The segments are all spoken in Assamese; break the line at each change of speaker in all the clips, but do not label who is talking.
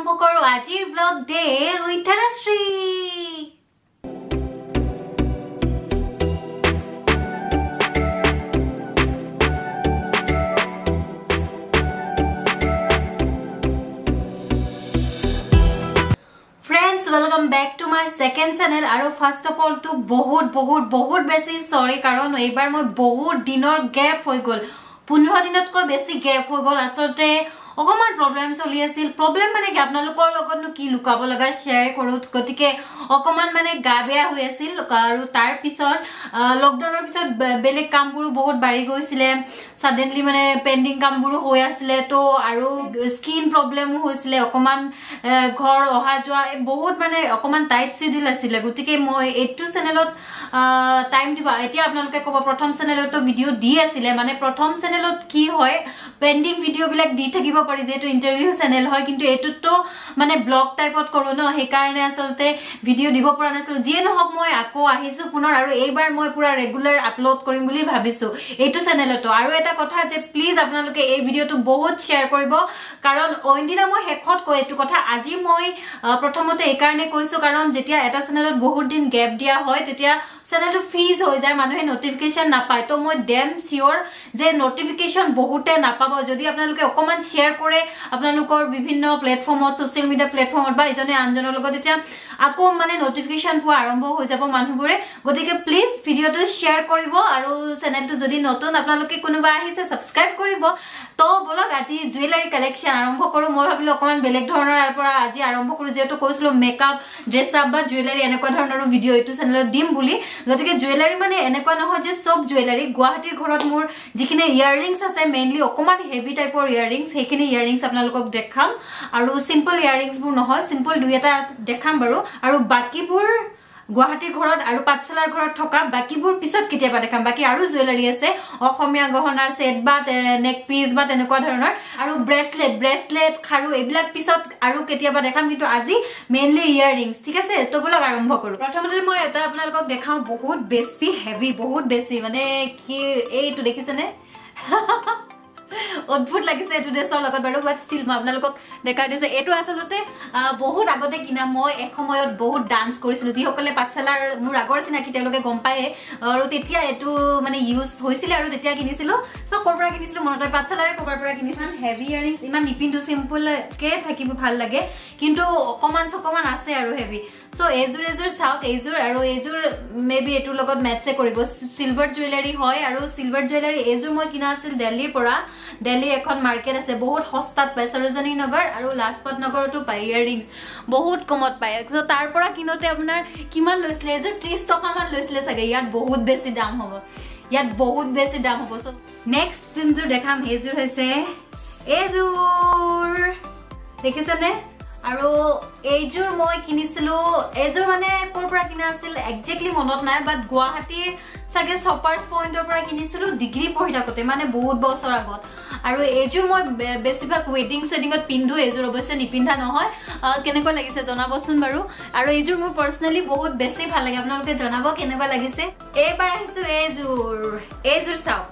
আৰম্ভ কৰো আজিৰ blog day with Dhanashree. Friends, welcome back to my second channel. আৰু first of all to বহুত বেছি sorry কাৰণ এইবাৰ মই বহুত দিনৰ গ্যাপ হৈ গল, 15 দিনতকৈ বেছি গ্যাপ হৈ গল। আসলতে অকমান প্ৰবলেম চলি আছিল। প্ৰবলেম মানে কি আপোনালোকৰ লগত কি লুকাব লগা শেয়াৰ কৰো, গতিকে অকমান মানে গা বেয়া হৈ আছিল। আৰু তাৰ পিছত লকডাউনৰ পিছত বেলেগ কামবোৰো বহুত বাঢ়ি গৈছিল, সাডেনলি মানে পেন্ডিং কামবোৰো হৈ আছিল, তো আৰু স্কিন প্ৰবলেমো হৈছিল, অকমান ঘৰ অহা যোৱা বহুত মানে অকমান টাইট শিডিউল আছিল। গতিকে মই এইটো চেনেলত টাইম দিবা। এতিয়া আপোনালোকে ক'ব প্ৰথম চেনেলতো ভিডিঅ' দি আছিল, মানে প্ৰথম চেনেলত কি হয় পেন্ডিং ভিডিঅ' বিলাক দি থাকিব পাৰি, যেহেতু ইন্টাৰভিউ চেনেল হয়, কিন্তু এটোতো মানে ব্লগ টাইপত কৰো ন, সেইকাৰণে আসলতে ভিডিঅ' দিব পৰা নাছিল। যিয়ে নহওক মই আকৌ আহিছো পুনৰ, আৰু এইবাৰ মই পুৰা ৰেগুলাৰ আপলোড কৰিম বুলি ভাবিছো এইটো চেনেলতো। আৰু এটা কথা যে প্লিজ আপোনালোকে এই ভিডিঅ'টো বহুত শ্বেয়াৰ কৰিব, কাৰণ অইনদিনা মই শেষত কৈ এইটো কথা, আজি মই প্ৰথমতে এইকাৰণে কৈছো কাৰণ যেতিয়া এটা চেনেলত বহুত দিন গ্যাপ দিয়া হয় তেতিয়া চেনেলটো ফ্ৰিজ হৈ যায়, মানুহে নটিফিকেশন নাপায়। তো মই ডেম শিওৰ যে নটিফিকেশন বহুতে নাপাব যদি আপোনালোকে অকমান শ্বেয়াৰ কৰে আপোনালোকৰ বিভিন্ন প্লেটফৰ্মত, সোশ্যাল মিডিয়া প্লেটফৰ্মত বা ইজনে আনজনৰ লগত, তেতিয়া আকৌ মানে নটিফিকেশন পোৱা আৰম্ভ হৈ যাব মানুহবোৰে। গতিকে প্লিজ ভিডিঅ'টো শ্বেয়াৰ কৰিব, আৰু চেনেলটো যদি নতুন আপোনালোকে কোনোবা আহিছে সাবস্ক্ৰাইব কৰিব। তো বলক আজি জুৱেলাৰী কালেকশন আৰম্ভ কৰো। মই ভাবিলো অকমান বেলেগ ধৰণৰ পৰা আজি আৰম্ভ কৰো, যেহেতু কৈছিলো মেকআপ, ড্ৰেছ আপ বা জুৱেলাৰী এনেকুৱা ধৰণৰ ভিডিঅ' এইটো চেনেলত দিম বুলি। গতিকে জুৱেলাৰী মানে এনেকুৱা নহয় যে সব জুৱেলাৰী, গুৱাহাটীৰ ঘৰত মোৰ যিখিনি ইয়াৰৰিংছ আছে মেইনলি অকমান হেভি টাইপৰ ইয়াৰৰিংছ, সেইখিনি ইয়াৰৰিংছ আপোনালোকক দেখাম। আৰু সিম্পল ইয়াৰৰিংছবোৰ নহয়, সিম্পল দুই এটা দেখাম বাৰু, আৰু বাকিবোৰ গুৱাহাটীৰ ঘৰত আৰু পাঠশালাৰ ঘৰত থকা বাকিবোৰ পিছত কেতিয়াবা দেখাম। বাকি আৰু জুৱেলাৰী আছে, অসমীয়া গহনাৰ সেট বা নেক পিস বা তেনেকুৱা ধৰণৰ, আৰু ব্ৰেসলেট খাৰু এইবিলাক পিছত আৰু কেতিয়াবা দেখাম, কিন্তু আজি মেইনলি ইয়াৰৰিংছ। ঠিক আছে, তো বলক আৰম্ভ কৰো। প্ৰথমতে মই এটা আপোনালোকক দেখাও, বহুত বেছি হেভি, বহুত বেছি মানে কি এইটো দেখিছেনে অদ্ভুত লাগিছে এইটো ড্ৰেছৰ লগত বাৰু, বাট ষ্টিল মই আপোনালোকক দেখাই দিছো। এইটো আচলতে বহুত আগতে কিনা, মই এসময়ত বহুত ডান্স কৰিছিলো। যিসকলে পাঠশালাৰ মোৰ আগৰ চিনাকি তেওঁলোকে গম পায়ে, আৰু তেতিয়া এইটো মানে ইউজ হৈছিলে, আৰু তেতিয়া কিনিছিলো। চ' ক'ৰ পৰা কিনিছিলো মনত হয়, পাঠশালাৰে ক'ৰবাৰ পৰা কিনিছিলো। হেভি ইয়াৰৰিংছ ইমান নিপিন্ধো, চিম্পলকে থাকিব ভাল লাগে, কিন্তু অকমান চকমান আছে আৰু হেভি। চ' এইযোৰ চাওক, এইযোৰ আৰু এইযোৰ মে বি এইটোৰ লগত মেটছে কৰিব। চিলভাৰ জুৱেলাৰী হয়, আৰু চিলভাৰ জুৱেলাৰী এইযোৰ মই কিনা আছিল দিল্লীৰ পৰা। দিল্লীৰ এখন মাৰ্কেট আছে, বহুত সস্তাত পায়, সৰোজনী নগৰ আৰু লাজপত নগৰতো পায় ইয়াৰৰিংছ, বহুত কমত পায়। চ' তাৰ পৰা কিনোতে আপোনাৰ কিমান লৈছিলে, এইযোৰ 30 টকা মান লৈছিলে চাগে। ইয়াত বহুত বেছি দাম হ'ব, ইয়াত বহুত বেছি দাম হ'ব। চ' নেক্সট যোনযোৰ দেখাম সেইযোৰ হৈছে এইযোৰ, দেখিছেনে? আৰু এইযোৰ মই কিনিছিলো, এইযোৰ মানে ক'ৰ পৰা কিনা আছিল একজেক্টলি মনত নাই, বাট গুৱাহাটীৰ চাগে শ্বপাৰ্ছ পইণ্টৰ পৰা কিনিছিলো ডিগ্ৰী পঢ়ি থাকোতে, মানে বহুত বছৰ আগত। আৰু এইযোৰ মই বেছিভাগ ৱেডিঙত পিন্ধো, এইযোৰ অৱশ্যে নিপিন্ধা নহয়। কেনেকুৱা লাগিছে জনাবচোন বাৰু। আৰু এইযোৰ মোৰ পাৰ্চনেলি বহুত বেছি ভাল লাগে, আপোনালোকে জনাব কেনেকুৱা লাগিছে। এইবাৰ আহিছো এইযোৰ চাওক,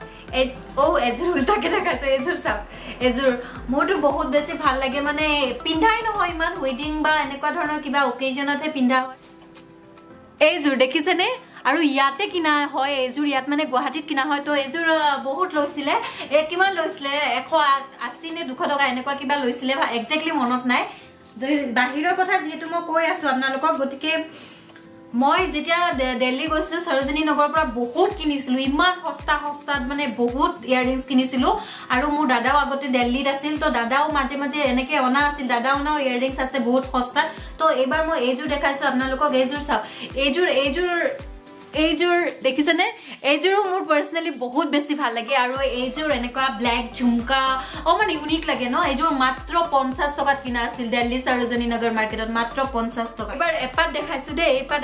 এযোৰ উল্টাকে দেখাইছো, এইযোৰ চাওক। এইযোৰ মোৰতো বহুত বেছি ভাল লাগে, মানে পিন্ধাই নহয় ইমান, ৱেডিং বা এনেকুৱা ধৰণৰ কিবা অকেজনতহে পিন্ধা হয়। এইযোৰ দেখিছেনে? আৰু ইয়াতে কিনা হয় এইযোৰ, ইয়াত মানে গুৱাহাটীত কিনা হয়। তো এইযোৰ বহুত লৈছিলে, কিমান লৈছিলে 180 নে 200 টকা এনেকুৱা কিবা লৈছিলে, একজেক্টলি মনত নাই। বাহিৰৰ কথা যিহেতু মই কৈ আছো আপোনালোকক, গতিকে মই যেতিয়া দিল্লী গৈছিলো সৰোজনী নগৰৰ পৰা বহুত কিনিছিলো, ইমান সস্তাত মানে বহুত ইয়াৰৰিংছ কিনিছিলো। আৰু মোৰ দাদাও আগতে দিল্লীত আছিল, তো দাদাও মাজে মাজে এনেকে অনা আছিল, দাদা অনাও ইয়াৰৰিংছ আছে বহুত সস্তাত। তো এইবাৰ মই এইযোৰ দেখাইছো আপোনালোকক, এইযোৰ চাওক। এইযোৰ দেখিছেনে? এইযোৰো মোৰ পাৰ্চনেলি বহুত বেছি ভাল লাগে। আৰু এইযোৰ এনেকুৱা ব্লেক ঝুমকা অকমান ইউনিক লাগে ন। এইযোৰ মাত্ৰ 50 টকাত কিনা আছিল দিল্লী সৰোজনী নগৰ মাৰ্কেটত, মাত্ৰ 50 টকা। এবাৰ এপাত দেখাইছো দেই, এপাত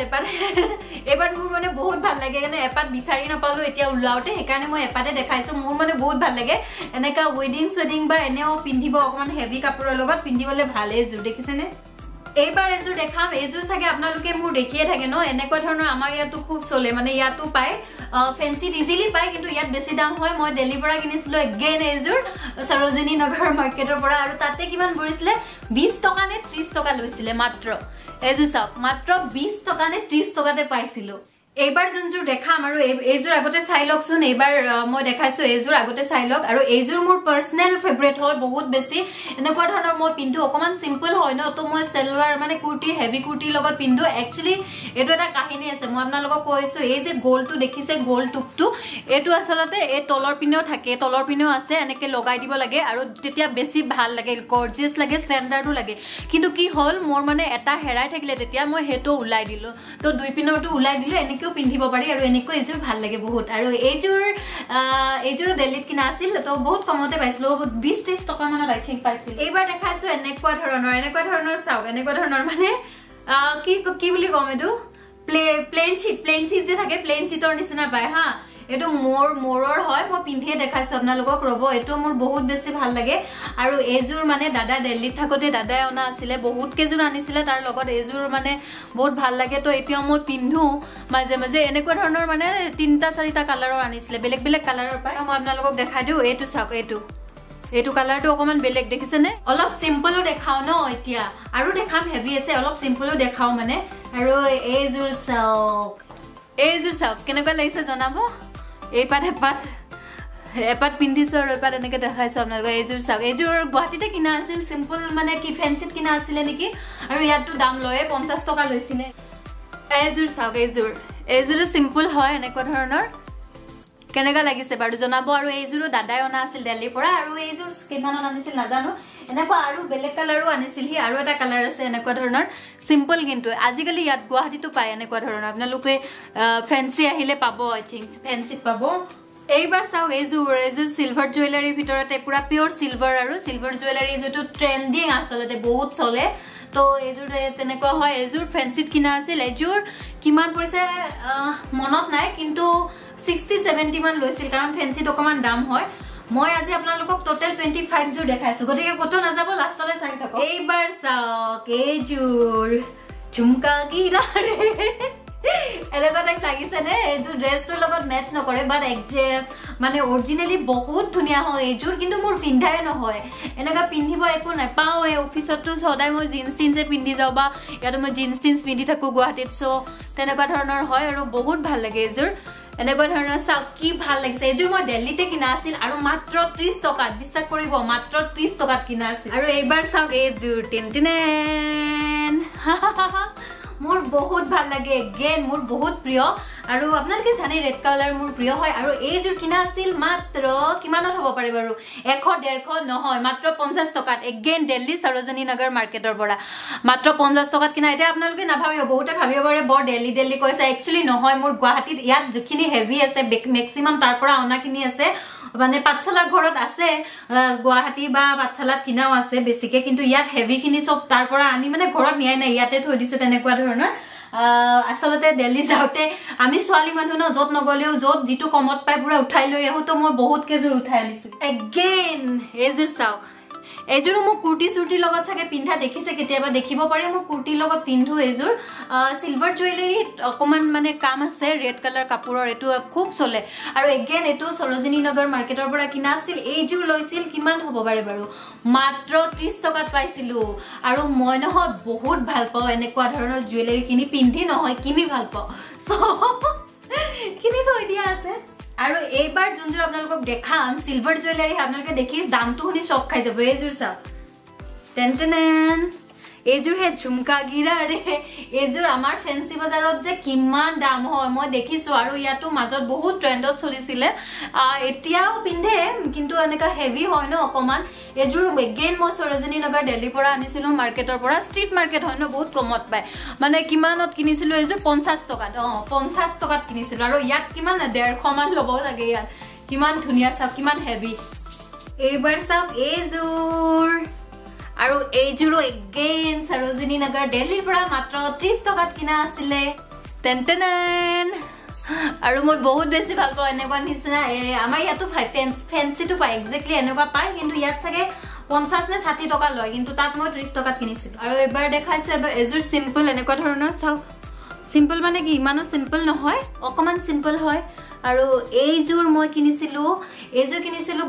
এইবাৰ মোৰ মানে বহুত ভাল লাগে, কাৰণে এপাত বিচাৰি নাপালো এতিয়া ওলাওতে, সেইকাৰণে মই এপাতে দেখাইছো। মোৰ মানে বহুত ভাল লাগে এনেকা ৱেডিং বা এনেও পিন্ধিব, অকমান হেভি কাপোৰৰ লগত পিন্ধিবলৈ ভাল। এইযোৰ দেখিছেনে? এইবাৰ এজোৰ দেখাম এজোৰ সাগে আপোনালোকে মোৰ দেখিয়ে থাকে ন এনেকুৱা ধৰণৰ আমাৰ ইয়াতো খুব চলে মানে ইয়াতো পায় ফেন্সিত ইজিলি পায় কিন্তু ইয়াত বেছি দাম হয় মই দিল্লীৰ পৰা কিনিছিলো এগেইন এজোৰ সৰোজিনী নগৰ মাৰ্কেটৰ পৰা আৰু তাতে কিমান পৰিছিলে 20 টকা নে 30 টকা লৈছিলে মাত্ৰ এজোৰ চাওক মাত্ৰ 20 টকা নে 30 টকাতে পাইছিলো এইবাৰ যোনজোৰ দেখাম আৰু এইজোৰ আগতে চাই লওকচোন এইবাৰ মই দেখাইছো এইজোৰ আগতে চাই লওক আৰু এইজোৰ মোৰ পাৰ্সোনাল ফেভাৰিট হয় বহুত বেছি এনেকুৱা ধৰণৰ মই পিন্ধো অকমান সিম্পল হয় ন তো মই সালোৱাৰ মানে কুৰ্তি হেভি কুৰ্তিৰ লগত পিন্ধো একচুয়ালি এটো এটা কাহিনী আছে মই আপোনালোকক কৈছো এই যে গোলটো দেখিছে গোল টুপটো এটো আসলতে এই তলৰ পিনেও থাকে তলৰ পিনেও আছে এনেকে লগাই দিব লাগে আৰু তেতিয়া বেছি ভাল লাগে গৰ্জিয়াস লাগে ষ্টেণ্ডাৰ্ডো লাগে কিন্তু কি হল মোৰ মানে এটা হেৰাই থাকিলে তেতিয়া মই হেটো উলাই দিলো তো দুই পিনৰটো উলাই দিলো এনেকেও পিন্ধিব পাৰি আৰু এনেকৈ এজোৰ ভাল লাগে বহুত আৰু এইজোৰ দিল্লীত কিনা আছিল তো বহুত কমতে পাইছিলো 20-30 টকা মানত আই থিংক পাইছিল এইবাৰ দেখাইছো এনেকুৱা ধৰণৰ চাওক এনেকুৱা ধৰণৰ মানে কি বুলি কম এটো প্লেন শীট যে থাকে প্লেন শীটৰ নিচিনা পায় হা এটো মোৰৰ হয় মই পিন্ধিয়ে দেখাইছো আপোনালোকক ৰব এটো মোৰ বহুত বেছি ভাল লাগে আৰু এজোৰ মানে দাদা দিল্লীত থাকতে দাদাই অনা আছিলে বহুত কেজোৰ আনিছিলে তাৰ লগত এজোৰ মানে বহুত ভাল লাগে তো এতিয়া মই পিন্ধো মাজে মাজে এনেকুৱা ধৰণৰ মানে 3-4টা কালাৰৰ আনিছিলে বেলেগ কালাৰৰ পায় মই আপোনালোকক দেখাই দিও এটো চাওক এটো কালাৰটো অকমান বেলেগ দেখিছে নে অলপ সিম্পলও দেখাও ন এতিয়া আৰু দেখাম হেভি আছে অলপ সিম্পলও দেখাও মানে আৰু এইজোৰ চাওক কেনেকুৱা লাগিছে জনাব এপাত পিন্ধিছো আৰু এপাত এনেকে দেখাইছো আপোনালোকক এইজোৰ চাওক এইজোৰ গুৱাহাটীতে কিনা আছিল সিম্পল মানে কি ফেন্সিত কিনা আছিল নেকি আৰু ইয়াতো দাম লয়ে 50 টকা লৈছিলে এইজোৰ চাওক এইজোৰ সিম্পল হয় এনেকুৱা ধৰণৰ কেনেকা লাগিছে বাৰু জনাব আৰু এইজোৰ দাদাই অনা আছিল দিল্লীৰ পৰা আৰু এইজোৰ কিমানত আনিছিল নাজানো এনেকুৱা আৰু বেলেগ কালাৰো আনিছিল হি আৰু এটা কালাৰ আছে এনেকুৱা ধৰণৰ সিম্পল কিন্তু আজিকালি ইয়াত গুৱাহাটীতো পায় এনেকুৱা ধৰণৰ আপোনালোকে ফেন্সি আহিলে পাব আই থিংক ফেন্সিত পাব এইবাৰ চাওক এইজোৰ সিলভাৰ জুৱেলাৰীৰ ভিতৰতে পুৰা পিওৰ সিলভাৰ আৰু সিলভাৰ জুৱেলাৰী যেটো ট্ৰেন্ডিং আসলতে বহুত চলে তো এইজোৰ তেনেকুৱা হয় এইজোৰ ফেন্সিত কিনা আছিল এইজোৰ কিমান পৰিছে মনত নাই কিন্তু 60-70 মান লৈছিল কাৰণ ফেন্সিত অকমান দাম হয় মই আজি আপোনালোকক টোটাল 25 জোৰ দেখাইছো গতিকে কত না যাব লাষ্টলে চাই থাকক এইবাৰ চাওক এইজোৰ ঝুমকা গিৰা ৰে এনেকুৱা টাইপ লাগিছে নে এইটো ড্ৰেছটোৰ লগত মেচ নকৰে বাট মানে অৰিজিনালি বহুত ধুনীয়া হয় এইজোৰ কিন্তু মোৰ পিন্ধাই নহয় এনেকা পিন্ধিব একো নাপাও এই অফিসতো সদায় মই জিন্স পিন্ধি যাও বা ইয়াত মই জিন্স পিন্ধি থাকো গুৱাহাটীত সো তেনেকুৱা ধৰণৰ হয় আৰু বহুত ভাল লাগে এইজোৰ এনেকুৱা ধৰণৰ চাওক কি ভাল লাগিছে এইজোৰ মই দিল্লীতে কিনা আছিল আৰু মাত্ৰ 30 টকাত বিশ্বাস কৰিব মাত্ৰ 30 টকাত কিনা আছিল আৰু এইবাৰ চাওক এইজোৰ টিনটিনেন মোৰ বহুত ভাল লাগে এগেইন মোৰ বহুত প্ৰিয় আৰু আপোনালোকে জানে ৰেড কালাৰ মোৰ প্ৰিয় হয় আৰু এইজোৰ কিনা আছিল মাত্ৰ কিমানত হ'ব পাৰে বাৰু 100-150 নহয় মাত্ৰ 50 টকাত এগেইন দিল্লী সৰোজিনী নগৰ মাৰ্কেটৰ পৰা মাত্ৰ 50 টকাত কিনা এটা আপোনালোকে নাভাবিব বহুতে ভাবিব পাৰে বৰ দিল্লী কৈছে একচুয়ালি নহয় মোৰ গুৱাহাটীত ইয়াত যিখিনি হেভি আছে মেক্সিমাম তাৰ পৰা অনাখিনি আছে মানে পাঠশালাৰ ঘৰত আছে গুৱাহাটী বা পাঠশালাত কিনাও আছে বেছিকে কিন্তু ইয়াত হেভি খিনি সব তাৰ পৰা আনি মানে ঘৰত নিয়াই নাই ইয়াতে থৈ দিছো তেনেকুৱা ধৰণৰ আসলতে দিল্লী যাওতে আমি ছোৱালী মানুহ ন যত নগলেও যত যিটো কমত পাই পুৰা উঠাই লৈ আহো তো মই বহুত কেজোৰ উঠাই আনিছো এগেইন এইজোৰ চাওক এইজোৰ মই কুৰ্তি সুৰ্তি লগত থাকে পিন্ধা দেখিছে কেতিয়াবা দেখিব পাৰে মই কুৰ্তি লগত পিন্ধো এইজোৰ সিলভাৰ জুৱেলাৰী অকমান মানে কাম আছে ৰেড কালাৰ কাপোৰৰ এটো খুব চলে আৰু এগেইন এটো সৰোজিনী নগৰ মাৰ্কেটৰ পৰা কিনা আছিল এইজোৰ লৈছিল কিমান হ'ব পাৰে বাৰু মাত্ৰ 30 টকাত পাইছিলো আৰু মই নহয় বহুত ভাল পাওঁ এনেকুৱা ধৰণৰ জুৱেলাৰী কিনি পিন্ধি নহয় কিনি ভাল পাওঁ সো কিনি থৈ দিয়া আছে আৰু এইবাৰ যোনজোৰ আপোনালোকক দেখাম সিলভাৰ জুৱেলাৰী আপোনালোকে দেখি দামটো শুনি শক খাই যাব এইজোৰ চাওক টেনটেনেন এইজোৰ হে ঝুমকা গিৰা ৰে এইজোৰ আমাৰ ফেন্সি বজাৰত যে কিমান দাম হয় মই দেখিছো আৰু ইয়াতো মাজত বহুত ট্ৰেন্ডত চলিছিলে এতিয়াও পিন্ধে কিন্তু এনেকা হেভি হয় ন অকমান এইজোৰ এগেইন মই সৰোজিনী নগৰ দিল্লীৰ পৰা আনিছিলো মাৰ্কেটৰ পৰা ষ্ট্ৰীট মাৰ্কেট হয় ন বহুত কমত পায় মানে কিমানত কিনিছিলো এইজোৰ 50 টকাত 50 টকাত কিনিছিলো আৰু ইয়াত কিমান 150 মান ল'ব লাগে ইয়াত কিমান ধুনীয়া চাওক কিমান হেভি এইবাৰ চাওক এইজোৰ আৰু এইজোৰ এগেইন সৰোজিনী নগৰ দিল্লীৰ পৰা মাত্ৰ 30 টকাত কিনা আছিল টেনটেনেন আৰু মই বহুত বেছি ভাল পাওঁ এনেকুৱা নিচিনা আমাৰ ইয়াতো ফেন্সিটো পায় এক্স্যাক্টলি এনেকুৱা পায় কিন্তু ইয়াত চাগে 50 নে 60 টকা লয় কিন্তু তাত মই 30 টকাত কিনিছিলো আৰু এবাৰ দেখাইছে এবাৰ এজুৰ সিম্পল এনেকুৱা ধৰণৰ চাও সিম্পল মানে কি ইমানো সিম্পল নহয় অকমান সিম্পল হয় আৰু এইজুৰ মই কিনিছিলো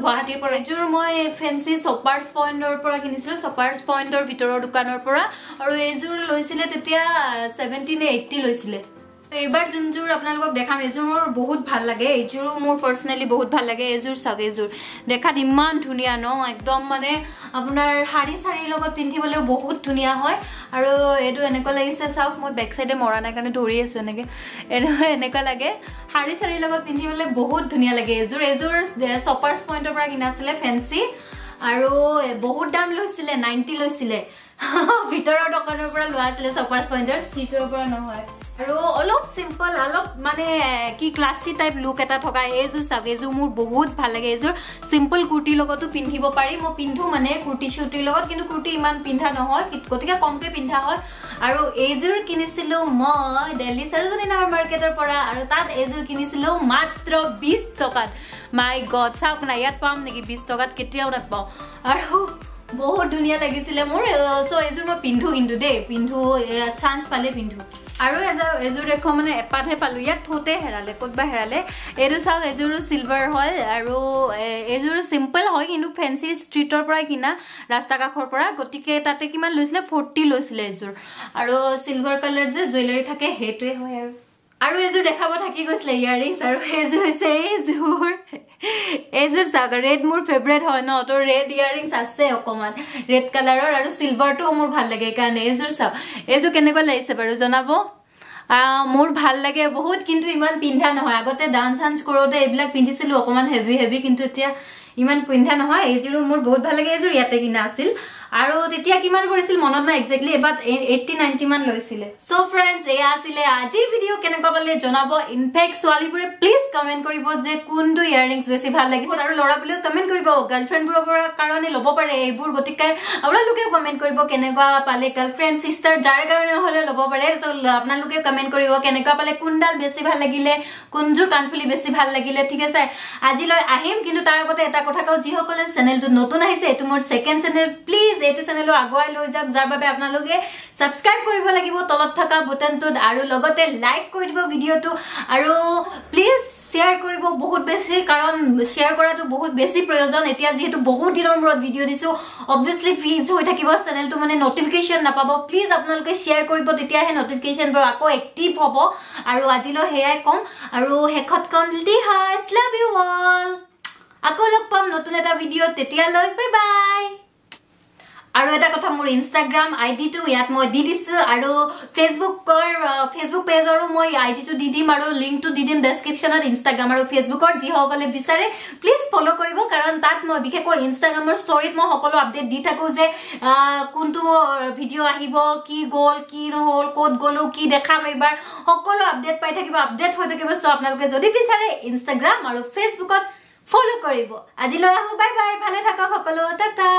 গুৱাহাটীৰ পৰা এইজুৰ মই ফেন্সি শপাৰ্স পইণ্টৰ পৰা কিনিছিলো শপাৰ্স পইণ্টৰ ভিতৰৰ দোকানৰ পৰা আৰু এইজুৰ লৈছিলে তেতিয়া 70 নে 80 লৈছিলে এবাৰ জুনজুৰ আপোনালোকক দেখাম এজুৰ মোৰ বহুত ভাল লাগে এইজুৰো মোৰ পাৰ্সোনালি বহুত ভাল লাগে এজুৰ সাগে এজুৰ দেখাত ইমান ধুনিয়া ন একদম মানে আপোনাৰ শাড়ী শাড়ীৰ লগত পিন্ধিবলৈ বহুত ধুনিয়া হয় আৰু এটো এনেকুৱা লাগিছে চাওক মই বেক সাইডে মৰা নাই কাৰণে ধৰি আছো এনেকুৱা লাগে শাড়ী শাড়ীৰ লগত পিন্ধিবলৈ বহুত ধুনিয়া লাগে এজুৰ শপাৰ্স পইণ্টৰ পৰা কিনা আছিল ফেন্সি আৰু বহুত দাম লৈছিলে 90 লৈছিলে ভিতৰৰ দোকানৰ পৰা লোৱা আছিল শপাৰ্স পইণ্টৰ ষ্ট্ৰীটৰ পৰা নহয় আৰু অলপ সিম্পল অলপ মানে কি ক্লাসি টাইপ লুক এটা থকা এজুৰ সাগেজু মোৰ বহুত ভাল লাগে এজুৰ সিম্পল কুৰ্তি লগতো পিন্ধিব পাৰি মই পিন্ধু মানে কুৰ্তি শুটিৰ লগত কিন্তু কুৰ্তি ইমান পিন্ধা নহয় গতিকে কমকে পিন্ধা হয় আৰু এজুৰ কিনিছিলো মই দিল্লী সৰজনী নগৰ মাৰ্কেটৰ পৰা আৰু তাত এজুৰ কিনিছিলো মাত্ৰ 20 টকাত মাই গড চাওক না ইয়াত পাম নেকি 20 টকাত কেতিয়াও নাপাও আৰু বহুত ধুনিয়া লাগিছিল মোৰ সো এজুৰ মই পিন্ধু কিন্তু দে পিন্ধু চান্স পালে পিন্ধু আৰু এজুৰ দেখো মানে এপাতহে পালো ইয়াত থোতে হেৰালে কতবা হেৰালে এজুৰ চাওক এজুৰ সিলভাৰ হয় আৰু এজুৰ সিম্পল হয় কিন্তু ফেন্সি ষ্ট্ৰীটৰ পৰা কিনা ৰাস্তা কাখৰ পৰা গটিকে তাতে কিমান লৈছিলে 40 লৈছিলে এজুৰ আৰু সিলভাৰ কালাৰ যে জুৱেলাৰী থাকে হেটোৱে হয় আৰু এজুৰ দেখাব থাকি গৈছিলে ইয়াৰিংছ আৰু এজুৰ হৈছে এজুৰ সাগৰ ৰেড মোৰ ফেভাৰিট হয় ন তো ৰেড ইয়াৰিংছ আছে অকমান ৰেড কালাৰৰ আৰু সিলভাৰটো মোৰ ভাল লাগে কাৰণ এজুৰ চাও এজু কেনেকুৱা লাগিছে বাৰু জনাব মোৰ ভাল লাগে বহুত কিন্তু ইমান পিন্ধা নহয় আগতে ডান্স কৰোতে এইবিলাক পিন্ধিছিলো অকমান হেভি কিন্তু এতিয়া ইমান পিন্ধা নহয় এজুৰ মোৰ বহুত ভাল লাগে এজুৰ ইয়াতে কিনা আছিল আৰু তেতিয়া কিমান পৰিছিল মনত নাই এক্স্যাক্টলি এবাৰ 80 90 মান লৈছিলে সো फ्रेंड्स এয়া আছিল আজিৰ ভিডিও কেনেকুৱা পালে জনাব ইনফেক্ট সোৱালিপুৰে প্লিজ কমেন্ট কৰিব যে কোনটো ইয়াৰিংছ বেছি ভাল লাগিছিল আৰু লৰাবলেও কমেন্ট কৰিব গাৰ্লফ্ৰেণ্ডবোৰৰ পৰা কাৰণে লব পাৰে এইবোৰ গটিকে আপোনালোকে কমেন্ট কৰিব কেনেকুৱা পালে গাৰ্লফ্ৰেণ্ড সিস্টাৰ যাৰ কাৰণে হলে লব পাৰে সো আপোনালোকে কমেন্ট কৰিব কেনেকুৱা পালে কোনডাল বেছি ভাল লাগিলে কোনজুৰ কানফুলি বেছি ভাল লাগিলে ঠিক আছে আজিলৈ আহিম কিন্তু তাৰ আগতে এটা কথা কও যি সকলে চেনেলটো নতুন আহিছে এটো মোৰ সেকেন্ড চেনেল প্লিজ এটো চেনেলটো আগুৱাই লৈ যাওক যাৰ বাবে আপোনালোকে সাবস্ক্ৰাইব কৰিব লাগিব তলত থকা বুটানটোত আৰু লগতে লাইক কৰি দিব ভিডিওটো আৰু প্লিজ শেয়াৰ কৰিব বহুত বেছি কাৰণ শেয়াৰ কৰাটো বহুত বেছি প্ৰয়োজন এতিয়া যেহেতু বহুত দিনৰ মূৰত ভিডিও দিছো obviously ফিজ হৈ থাকিব চেনেলটো মানে নটিফিকেশন নাপাব প্লিজ আপোনালোকে শেয়াৰ কৰিব তেতিয়াহে নটিফিকেশনবোৰ আকৌ এক্টিভ হ'ব আৰু আজিলৈ হেয়াই কম আৰু হেকত কম দি হাৰ্টস লাভ ইউ অল আকৌ লগ পাম নতুন এটা ভিডিও তেতিয়ালৈ বাই বাই আৰু এটা কথা মোৰ ইনষ্টাগ্ৰাম আইডি টো ইয়াত মই দি দিছো আৰু ফেসবুক পেজৰো মই আইডি টো দি দিম আৰু লিংক টো দি দিম ডেসক্ৰিপচনত ইনষ্টাগ্ৰাম আৰু ফেসবুকৰ যি সকলে বিচাৰে প্লিজ ফলো কৰিব কাৰণ তাত মই বিশেষকৈ ইনষ্টাগ্ৰামৰ ষ্টৰীত মই সকলো আপডেট দি থাকো যে কোনটো ভিডিও আহিব কি গল কি নহল কোড গলো কি দেখাম এবাৰ সকলো আপডেট পাই থাকিব আপডেট হৈ থাকিব সো আপোনালোকে যদি বিচাৰে ইনষ্টাগ্ৰাম আৰু ফেসবুকত ফলো কৰিব আজিলৈ আহো বাই বাই ভালে থাকক সকলো টাটা